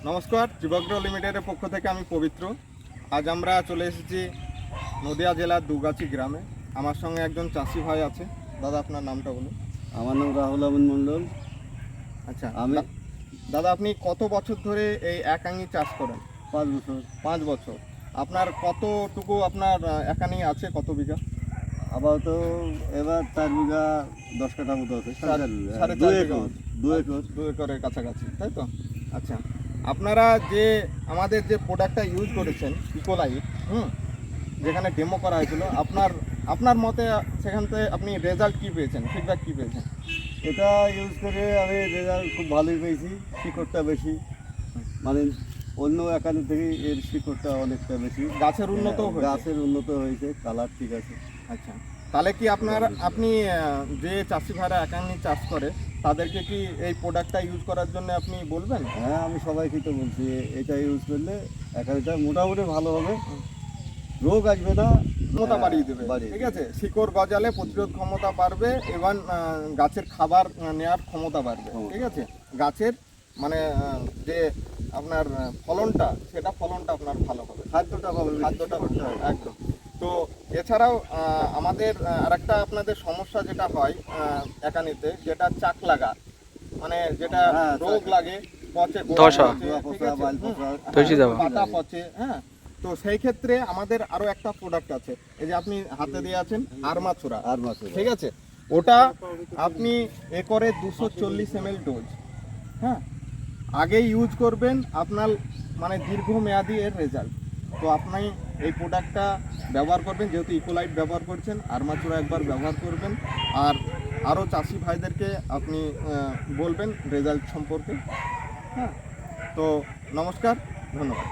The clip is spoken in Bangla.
নমস্কার, জীবগ্রহ লিমিটেডের পক্ষ থেকে আমি পবিত্র। আজ আমরা চলে এসেছি নদিয়া জেলার দুগাছি গ্রামে। আমার সঙ্গে একজন চাষি ভাই আছে। দাদা, আপনার নামটা বলুন। আমার নাম রাহুল আমিন মণ্ডল। আচ্ছা, আমি দাদা আপনি কত বছর ধরে এই একাঙ্গি চাষ করেন? 5 বছর। 5 বছর। আপনার কতটুকু আপনার একাঙ্গি আছে, কত বিঘা? আপাতত এবার 4 বিঘা 10 কাঠা মতো আছে। সাড়ে 4 বিঘা। 2 একরের কাছাকাছি, তাই তো? আচ্ছা, আপনারা যে আমাদের যে প্রোডাক্টটা ইউজ করেছেন ইকোলাইট, যেখানে ডেমো করা হয়েছিল, আপনার মতে সেখান থেকে আপনি রেজাল্ট কী পেয়েছেন, ফিডব্যাক কী পেয়েছেন? এটা ইউজ করে আমি রেজাল্ট খুব ভালোই পেয়েছি। শিকড়টা বেশি, মানে অন্য একানি থেকে এর শিকড়টা অনেকটা বেশি। গাছের উন্নত হয়েছে? গাছের উন্নত হয়েছে, কালার ঠিক আছে। আচ্ছা, তাহলে কি আপনি যে চাষি ভাইরা একান্নি চাষ করে তাদেরকে কি এই প্রোডাক্টটা ইউজ করার জন্য আপনি বলবেন? হ্যাঁ, আমি সবাইকে তো বলছি এটা ইউজ করলে একানিটা মোটামুটি ভালো হবে, রোগ আসবে না, ক্ষমতা বাড়িয়ে দেবে। ঠিক আছে, শিকড় গজালে প্রতিরোধ ক্ষমতা বাড়বে এবং গাছের খাবার নেওয়ার ক্ষমতা বাড়বে। ঠিক আছে, গাছের মানে যে আপনার ফলনটা আপনার ভালো হবে, খাদ্যটা একদম। তো এছাড়াও আমাদের আরেকটা আপনাদের সমস্যা যেটা হয় একানিতে, যেটা চাক লাগা, মানে যেটা রোগ লাগে, পচে, পাতা পচে। হ্যাঁ, তো সেই ক্ষেত্রে আমাদের আরো একটা প্রোডাক্ট আছে, এই যে আপনি হাতে দিয়ে আছেন আরমাচুরা। ঠিক আছে, ওটা আপনি একরে 240 ml ডোজ, হ্যাঁ, আগে ইউজ করবেন, আপনার মানে দীর্ঘমেয়াদী এর রেজাল্ট। তো আপনি এই প্রোডাক্টটা ব্যবহার করবেন, যেহেতু ইকোলাইট ব্যবহার করছেন, আরমাচুরা একবার ব্যবহার করবেন, আর আরও চাষি ভাইদেরকে আপনি বলবেন রেজাল্ট সম্পর্কে। হ্যাঁ, তো নমস্কার, ধন্যবাদ।